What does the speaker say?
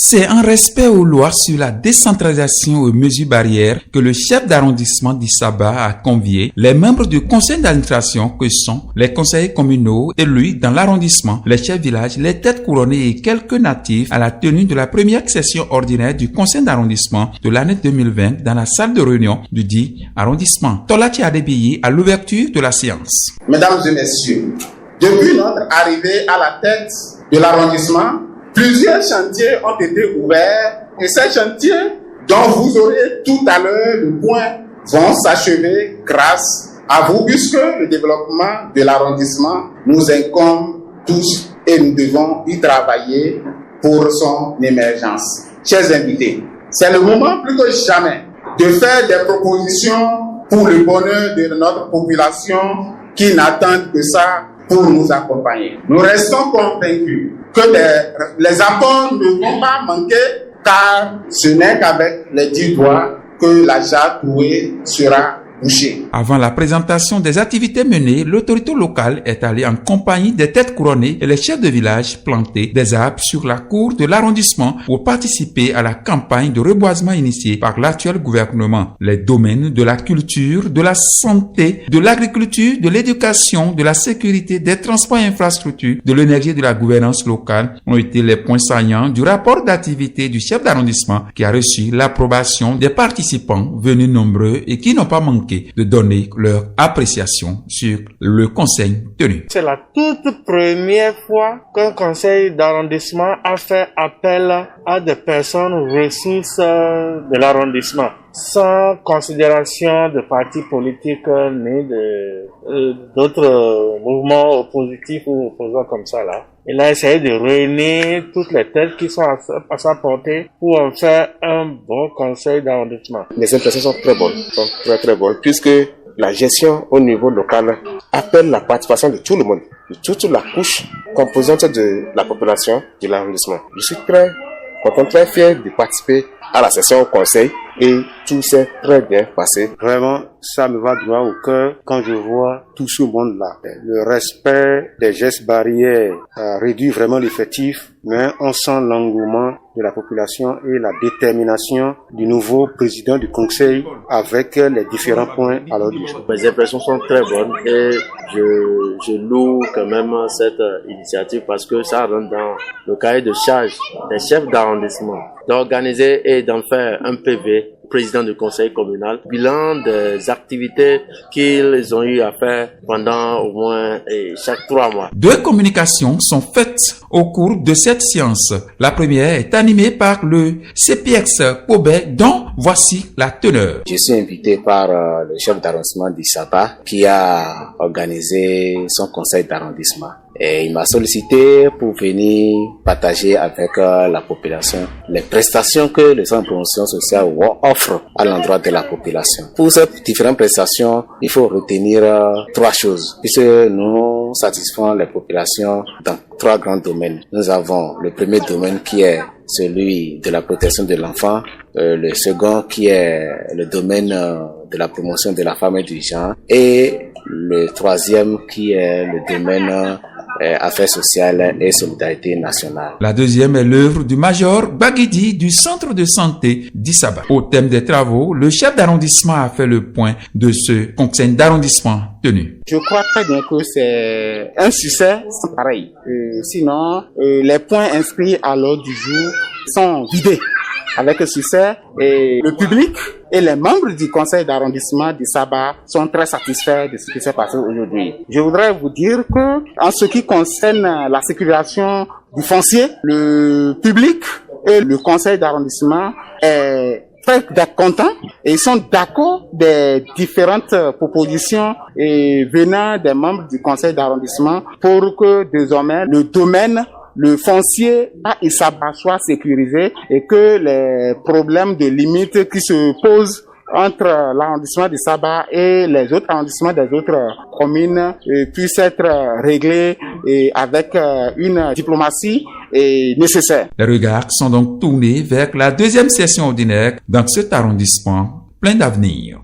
C'est en respect aux lois sur la décentralisation et aux mesures barrières que le chef d'arrondissement d'Issaba a convié les membres du conseil d'administration que sont les conseillers communaux élus dans l'arrondissement, les chefs villages, les têtes couronnées et quelques natifs à la tenue de la première session ordinaire du conseil d'arrondissement de l'année 2020 dans la salle de réunion du dit arrondissement. Tolati Adebiyi à l'ouverture de la séance. Mesdames et messieurs, depuis notre arrivée à la tête de l'arrondissement, plusieurs chantiers ont été ouverts et ces chantiers dont vous aurez tout à l'heure le point vont s'achever grâce à vous puisque le développement de l'arrondissement nous incombe tous et nous devons y travailler pour son émergence. Chers invités, c'est le moment plus que jamais de faire des propositions pour le bonheur de notre population qui n'attendent que ça pour nous accompagner. Nous restons convaincus que les apports ne vont pas manquer car ce n'est qu'avec les 10 doigts que la jarre trouée sera bouchée. Avant la présentation des activités menées, l'autorité locale est allée en compagnie des têtes couronnées et les chefs de village planter des arbres sur la cour de l'arrondissement pour participer à la campagne de reboisement initiée par l'actuel gouvernement. Les domaines de la culture, de la santé, de l'agriculture, de l'éducation, de la sécurité, des transports et infrastructures, de l'énergie et de la gouvernance locale ont été les points saillants du rapport d'activité du chef d'arrondissement qui a reçu l'approbation des participants venus nombreux et qui n'ont pas manqué de donner leur appréciation sur le conseil tenu. C'est la toute première fois qu'un conseil d'arrondissement a fait appel à des personnes ressources de l'arrondissement, sans considération de partis politiques ni d'autres mouvements oppositifs ou opposants comme ça là. Il a essayé de réunir toutes les têtes qui sont à sa portée pour en faire un bon conseil d'arrondissement. Les impressions sont très bonnes, très bonnes, puisque la gestion au niveau local appelle la participation de tout le monde, de toute la couche composante de la population de l'arrondissement. Je suis très content, très fier de participer à la session au conseil et tout s'est très bien passé. Vraiment, ça me va droit au cœur quand je vois tout ce monde-là. Le respect des gestes barrières réduit vraiment l'effectif, mais on sent l'engouement de la population et la détermination du nouveau président du conseil avec les différents points à l'ordre du jour. Mes impressions sont très bonnes et je loue quand même cette initiative parce que ça rentre dans le cahier de charge des chefs d'arrondissement d'organiser et d'en faire un PV président du conseil communal, bilan des activités qu'ils ont eu à faire pendant au moins chaque 3 mois. 2 communications sont faites au cours de cette séance. La première est animée par le CPX Kobe, dont voici la teneur. Je suis invité par le chef d'arrondissement d'Issaba qui a organisé son conseil d'arrondissement. Et il m'a sollicité pour venir partager avec la population les prestations que le centre de promotion sociale offre à l'endroit de la population. Pour ces différentes prestations, il faut retenir 3 choses, puisque nous satisfaisons les populations dans 3 grands domaines. Nous avons le premier domaine qui est celui de la protection de l'enfant, le second qui est le domaine de la promotion de la femme et du genre, et le troisième qui est le domaine Affaires sociales et solidarité nationale. La deuxième est l'œuvre du major Baguidi du centre de santé d'Issaba. Au thème des travaux, le chef d'arrondissement a fait le point de ce conseil d'arrondissement tenu. Je crois très bien que c'est un succès sans pareil. Sinon, les points inscrits à l'ordre du jour sont vidés. Avec le succès, et le public et les membres du conseil d'arrondissement d'Issaba sont très satisfaits de ce qui s'est passé aujourd'hui. Je voudrais vous dire que, en ce qui concerne la sécurisation du foncier, le public et le conseil d'arrondissement est très content et ils sont d'accord des différentes propositions venant des membres du conseil d'arrondissement pour que désormais le foncier à Issaba soit sécurisé et que les problèmes de limite qui se posent entre l'arrondissement d'Issaba et les autres arrondissements des autres communes puissent être réglés avec une diplomatie nécessaire. Les regards sont donc tournés vers la 2e session ordinaire dans cet arrondissement plein d'avenir.